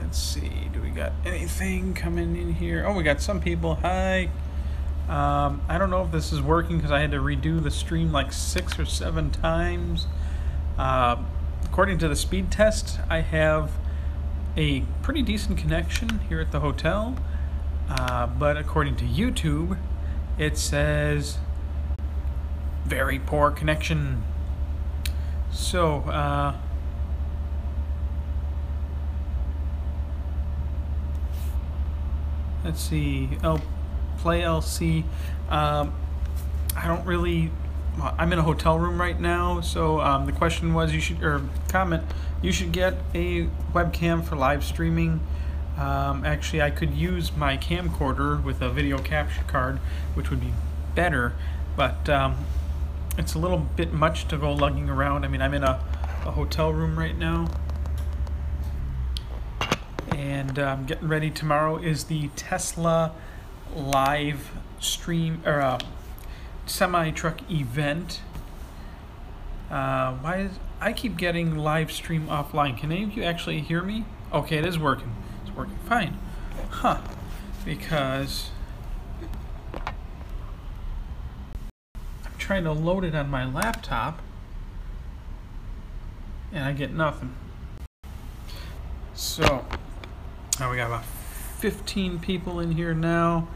Let's see, do we got anything coming in here? Oh, we got some people. Hi. I don't know if this is working because I had to redo the stream like 6 or 7 times. According to the speed test, I have a pretty decent connection here at the hotel. But according to YouTube, it says very poor connection. So, let's see. Oh, play LC. I don't really. Well, I'm in a hotel room right now, so the question was, you should, or comment, you should get a webcam for live streaming. Actually, I could use my camcorder with a video capture card, which would be better, but it's a little bit much to go lugging around. I mean, I'm in a hotel room right now, and I'm getting ready. Tomorrow is the Tesla live stream, or semi-truck event. Why is I keep getting live stream offline? Can any of you actually hear me? Okay, it is working. It's working fine. Huh. Because I'm trying to load it on my laptop and I get nothing. So now we got about 15 people in here now.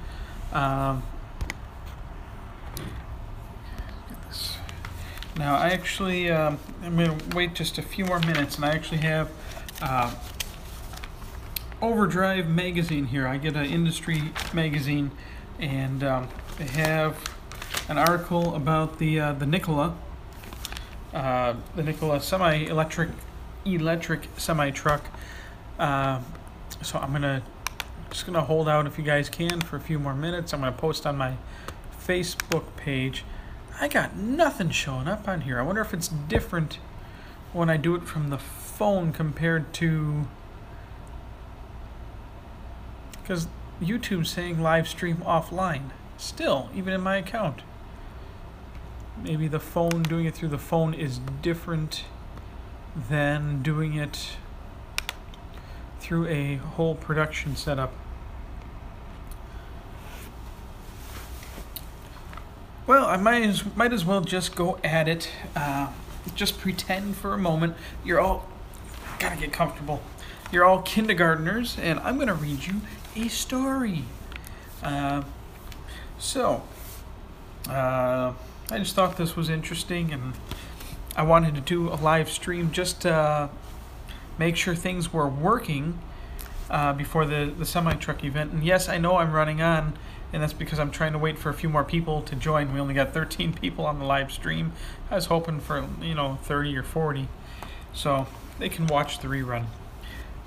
Now I actually, I'm going to wait just a few more minutes, and I actually have Overdrive magazine here. I get an industry magazine, and they have an article about the Nikola semi-electric semi-truck. So I'm just gonna hold out, if you guys can, for a few more minutes. I'm gonna post on my Facebook page. I got nothing showing up on here. I wonder if it's different when I do it from the phone compared to, because YouTube's saying live stream offline still, even in my account. Maybe the phone, doing it through the phone is different than doing it through a whole production setup. Well, I might as well just go at it. Just pretend for a moment you're all, gotta get comfortable. You're all kindergartners, and I'm gonna read you a story. I just thought this was interesting, and I wanted to do a live stream just to make sure things were working before the semi-truck event. And yes, I know I'm running on, and that's because I'm trying to wait for a few more people to join. We only got 13 people on the live stream. I was hoping for, 30 or 40, so they can watch the rerun.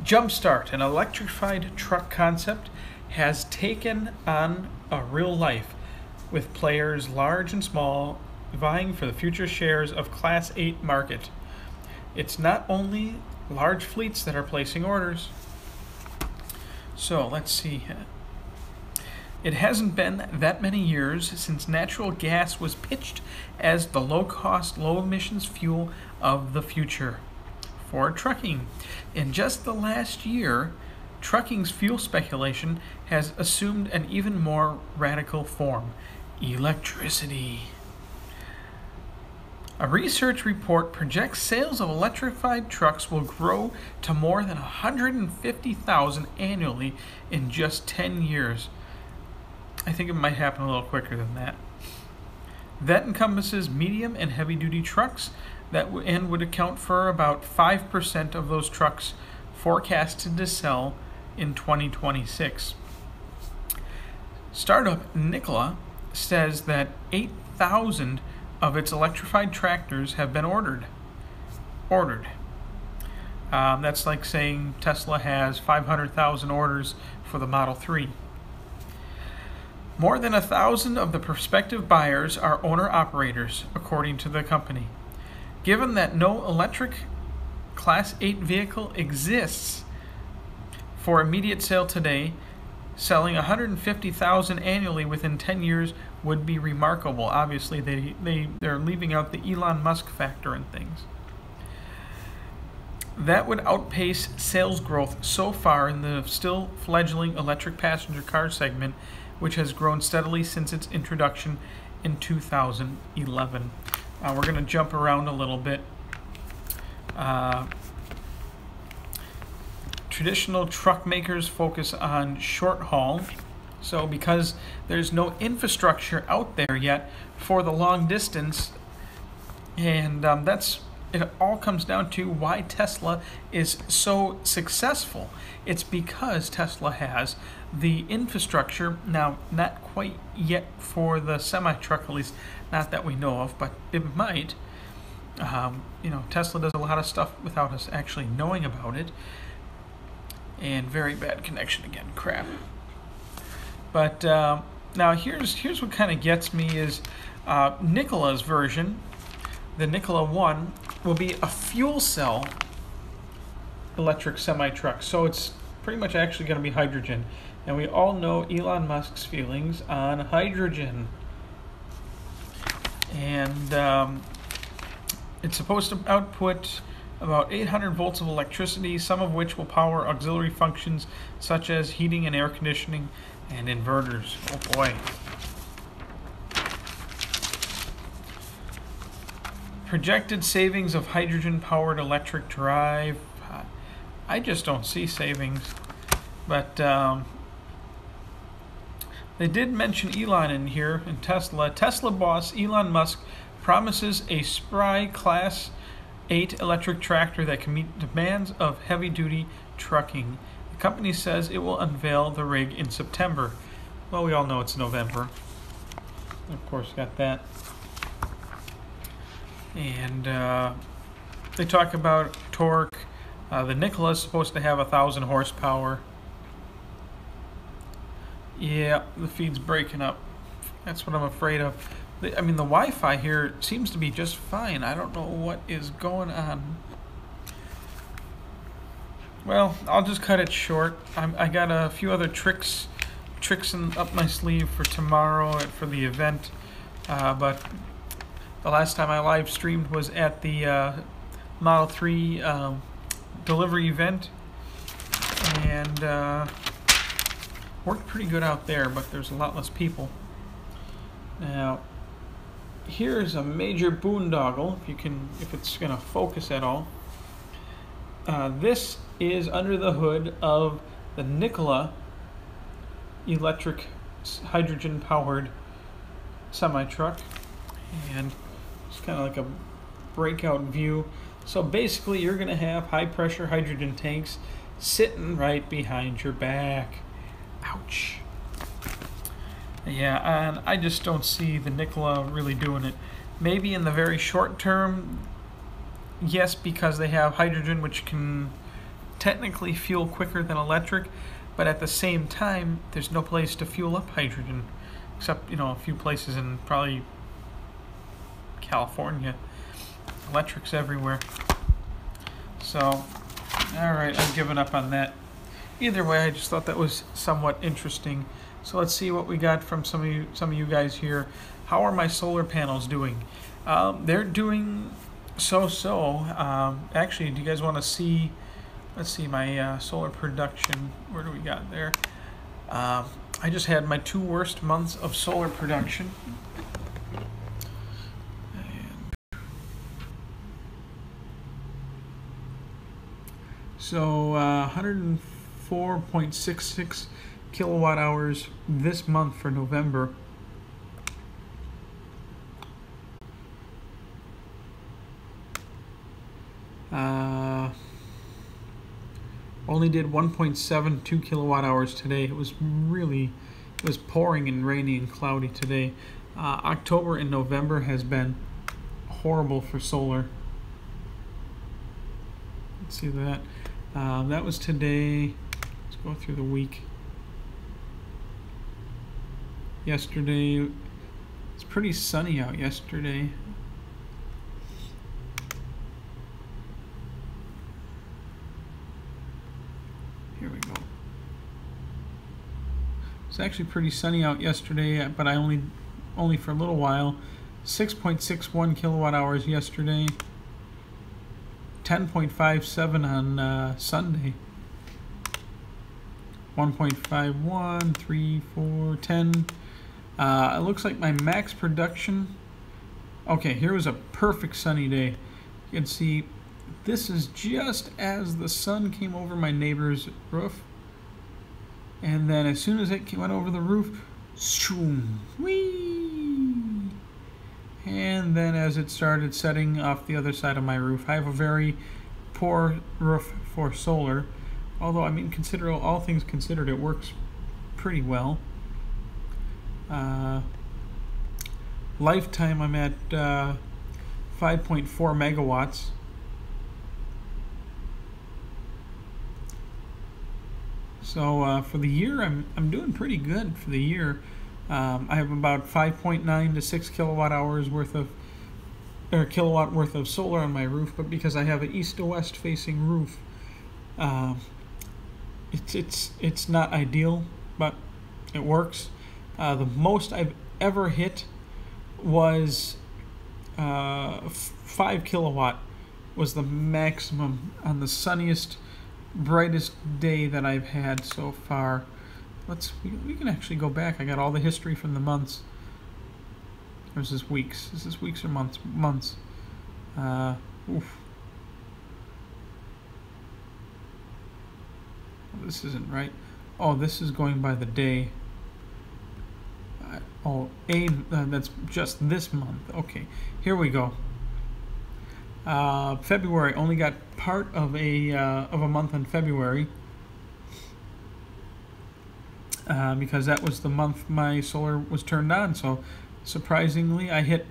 Jumpstart, an electrified truck concept, has taken on a real life, with players large and small vying for the future shares of Class 8 market. It's not only large fleets that are placing orders. So let's see. It hasn't been that many years since natural gas was pitched as the low-cost, low-emissions fuel of the future for trucking. In just the last year, trucking's fuel speculation has assumed an even more radical form: electricity. A research report projects sales of electrified trucks will grow to more than 150,000 annually in just 10 years. I think it might happen a little quicker than that. That encompasses medium and heavy-duty trucks and would account for about 5% of those trucks forecasted to sell in 2026. Startup Nikola says that 8,000 of its electrified tractors have been ordered. That's like saying Tesla has 500,000 orders for the Model 3. More than 1,000 of the prospective buyers are owner-operators, according to the company. Given that no electric Class 8 vehicle exists for immediate sale today, selling 150,000 annually within 10 years would be remarkable. Obviously, they're leaving out the Elon Musk factor and things. That would outpace sales growth so far in the still fledgling electric passenger car segment, which has grown steadily since its introduction in 2011. We're going to jump around a little bit. Traditional truck makers focus on short haul. So because there's no infrastructure out there yet for the long distance, and it all comes down to why Tesla is so successful. It's because Tesla has the infrastructure, now not quite yet for the semi-truck, at least not that we know of, but it might. Tesla does a lot of stuff without us actually knowing about it. And very bad connection again, crap. But now here's what kind of gets me is Nikola's version, the Nikola 1, will be a fuel cell electric semi-truck. So it's pretty much actually going to be hydrogen. And we all know Elon Musk's feelings on hydrogen. And it's supposed to output about 800 volts of electricity, some of which will power auxiliary functions such as heating and air conditioning and inverters. Oh boy. Projected savings of hydrogen-powered electric drive. I just don't see savings. But they did mention Elon in here, in Tesla. Tesla boss Elon Musk promises a spry Class 8 electric tractor that can meet demands of heavy-duty trucking. The company says it will unveil the rig in September. Well, we all know it's November. Of course, got that. And they talk about torque. The Nikola is supposed to have 1,000 horsepower. Yeah, the feed's breaking up. That's what I'm afraid of. I mean, the Wi-Fi here seems to be just fine. I don't know what is going on. Well, I'll just cut it short. I got a few other tricks up my sleeve for tomorrow for the event. But the last time I live streamed was at the Model 3 delivery event, and worked pretty good out there, but there's a lot less people. Now, here's a major boondoggle, if it's gonna focus at all. This is under the hood of the Nikola electric hydrogen-powered semi-truck, and it's kind of like a breakout view. So basically, you're gonna have high-pressure hydrogen tanks sitting right behind your back. Ouch. Yeah, and I just don't see the Nikola really doing it. Maybe in the very short term, yes, because they have hydrogen, which can technically fuel quicker than electric, but at the same time, there's no place to fuel up hydrogen, except, a few places in probably California. Electric's everywhere. So, alright, I've given up on that. Either way, I just thought that was somewhat interesting. So let's see what we got from some of you guys here. How are my solar panels doing? They're doing so-so. Actually, do you guys want to see? Let's see my solar production. Where do we got there? I just had my 2 worst months of solar production. So 104.66 kilowatt hours this month for November. Only did 1.72 kilowatt hours today. It was pouring and rainy and cloudy today. October and November has been horrible for solar. Let's see that. That was today. Let's go through the week. Yesterday, it's pretty sunny out yesterday. Here we go. It's actually pretty sunny out yesterday, but I only for a little while. 6.61 kilowatt hours yesterday. 10.57 on Sunday. 1.51, 3, 4, 10. It looks like my max production. Okay, here was a perfect sunny day. You can see this is just as the sun came over my neighbor's roof. And then as soon as it went over the roof, shoom, whee! And then as it started setting off the other side of my roof, I have a very poor roof for solar. Although, I mean, all things considered, it works pretty well. Lifetime, I'm at 5.4 megawatts. So for the year, I'm doing pretty good for the year. I have about 5.9 to 6 kilowatt hours worth of kilowatt worth of solar on my roof, but because I have an east to west facing roof, it's not ideal, but it works. The most I've ever hit was 5 kilowatt was the maximum on the sunniest, brightest day that I've had so far. We can actually go back. I got all the history from the months. Or is this weeks? Is this weeks or months? Months. Oof. This isn't right. Oh, this is going by the day. That's just this month. Okay, here we go. February, only got part of a month in February because that was the month my solar was turned on. So surprisingly, I hit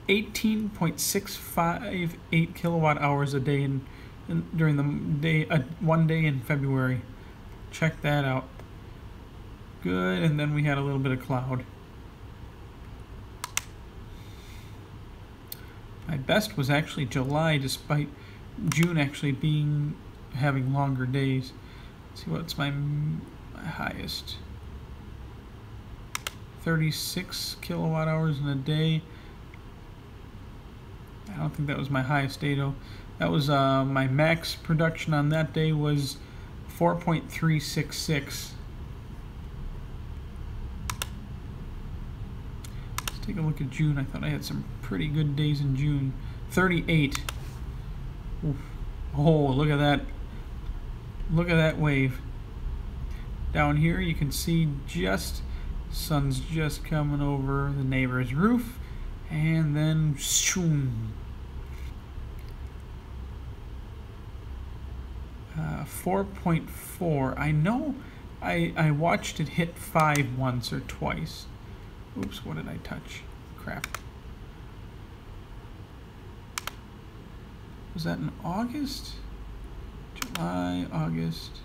18.658 kilowatt hours a day during the day, one day in February. Check that out. Good, and then we had a little bit of cloud. My best was actually July, despite June actually having longer days. Let's see what's my highest. 36 kilowatt hours in a day. I don't think that was my highest day though. That was my max production on that day was 4.366. Let's take a look at June. I thought I had some pretty good days in June. 38. Oof. Oh, look at that. Look at that wave. Down here you can see sun's just coming over the neighbor's roof, and then shoom. 4.4. I know I watched it hit 5 once or twice. Oops, what did I touch? Crap. Was that in August? July, August.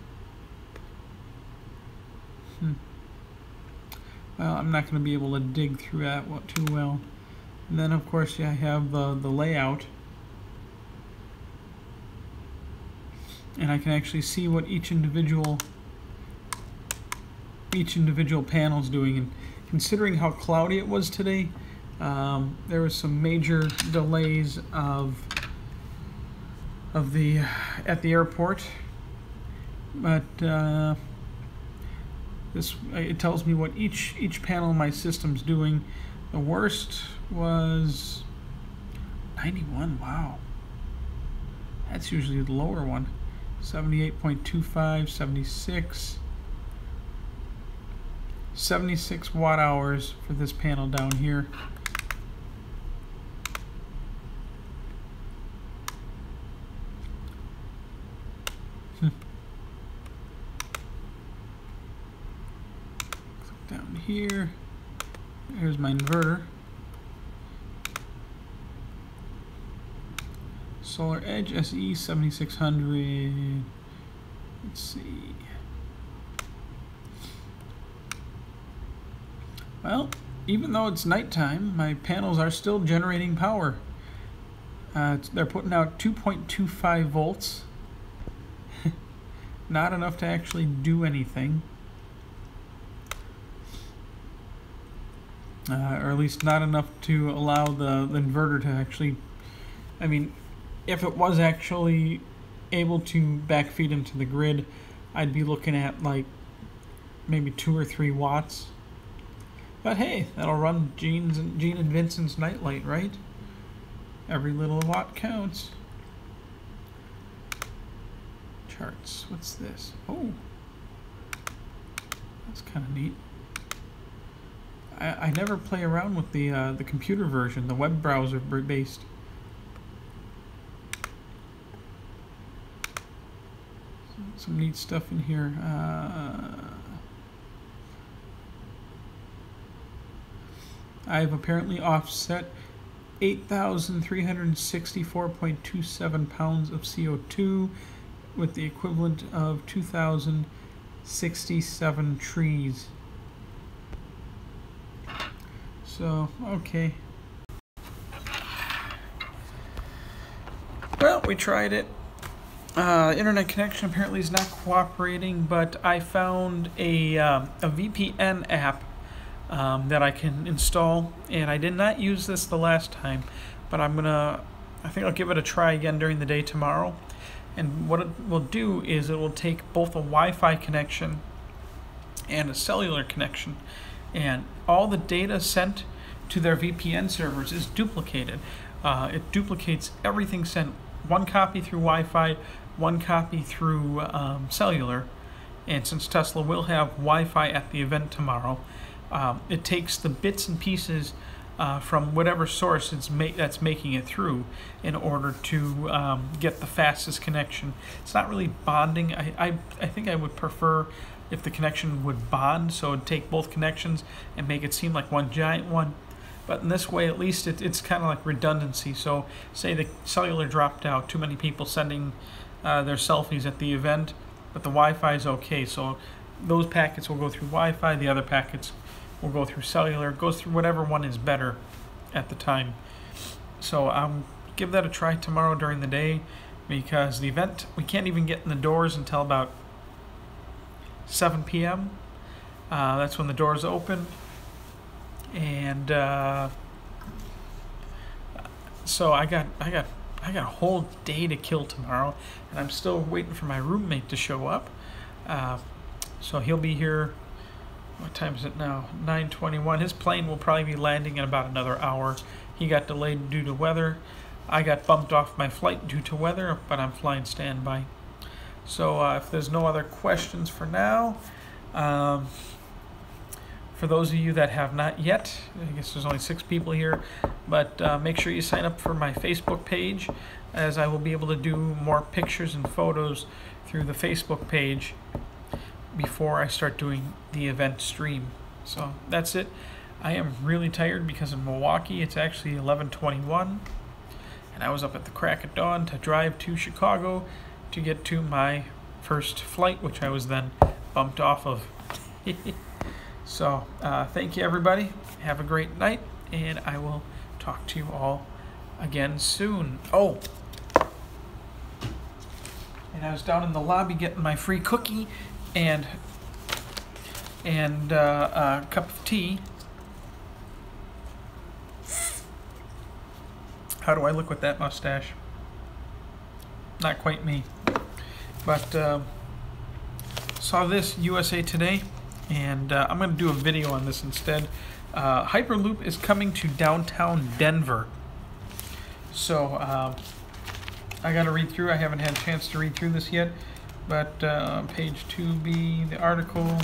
Well, I'm not going to be able to dig through that too well. And then, of course, I have the layout. And I can actually see what each individual panel's doing. And considering how cloudy it was today, there was some major delays at the airport. But it tells me what each panel in my system's doing. The worst was 91. Wow, that's usually the lower one. 78.25, 76 watt hours for this panel down here. Down here, here's my inverter. Solar Edge SE 7600. Let's see. Well, even though it's nighttime, my panels are still generating power. They're putting out 2.25 volts. Not enough to actually do anything. Or at least not enough to allow the inverter to actually, I mean, if it was actually able to backfeed into the grid, I'd be looking at like maybe 2 or 3 watts. But hey, that'll run Gene and Vincent's nightlight, right? Every little watt counts. Charts. What's this? Oh, that's kind of neat. I never play around with the computer version, the web browser based. Some neat stuff in here. I've apparently offset 8,364.27 pounds of CO2 with the equivalent of 2,067 trees. So, okay. Well, we tried it. Internet connection apparently is not cooperating, but I found a VPN app that I can install, and I did not use this the last time, but I think I'll give it a try again during the day tomorrow. And what it will do is it will take both a Wi-Fi connection and a cellular connection, and all the data sent to their VPN servers is duplicated. It duplicates everything sent, one copy through Wi-Fi, one copy through cellular. And since Tesla will have Wi-Fi at the event tomorrow, it takes the bits and pieces from whatever source that's making it through in order to get the fastest connection. It's not really bonding. I think I would prefer if the connection would bond, so it'd take both connections and make it seem like one giant one. But in this way, at least it's kind of like redundancy. So say the cellular dropped out, too many people sending their selfies at the event, but the Wi-Fi is okay. So those packets will go through Wi-Fi, the other packets will go through cellular. It goes through whatever one is better at the time. So give that a try tomorrow during the day, because the event, we can't even get in the doors until about 7 p.m. That's when the doors open. And so I got a whole day to kill tomorrow, and I'm still waiting for my roommate to show up. So he'll be here. What time is it now? 9:21. His plane will probably be landing in about another hour. He got delayed due to weather. I got bumped off my flight due to weather, but I'm flying standby. So if there's no other questions for now, for those of you that have not yet, I guess there's only 6 people here, but make sure you sign up for my Facebook page, as I will be able to do more pictures and photos through the Facebook page before I start doing the event stream. So that's it. I am really tired because in Milwaukee it's actually 11:21, and I was up at the crack of dawn to drive to Chicago to get to my first flight, which I was then bumped off of. So thank you, everybody. Have a great night, and I will talk to you all again soon. Oh, and I was down in the lobby getting my free cookie and a cup of tea. How do I look with that mustache? Not quite me. But saw this USA Today, and I'm going to do a video on this instead. Hyperloop is coming to downtown Denver. So I got to read through. I haven't had a chance to read through this yet. But page 2B, the article.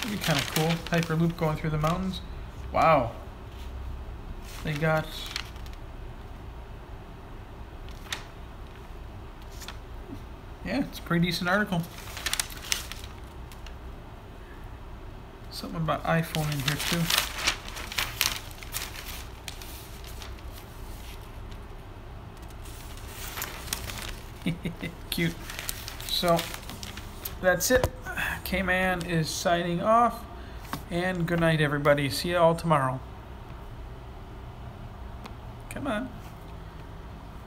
That'd be kind of cool. Hyperloop going through the mountains. Wow. They got... Yeah, it's a pretty decent article. Something about iPhone in here too. Cute. So that's it. K-Man is signing off, and good night, everybody. See you all tomorrow. Come on.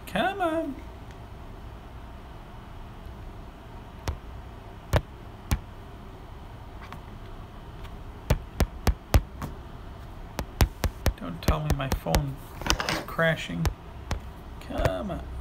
Come on. Don't Don't tell me my phone is crashing. Come on.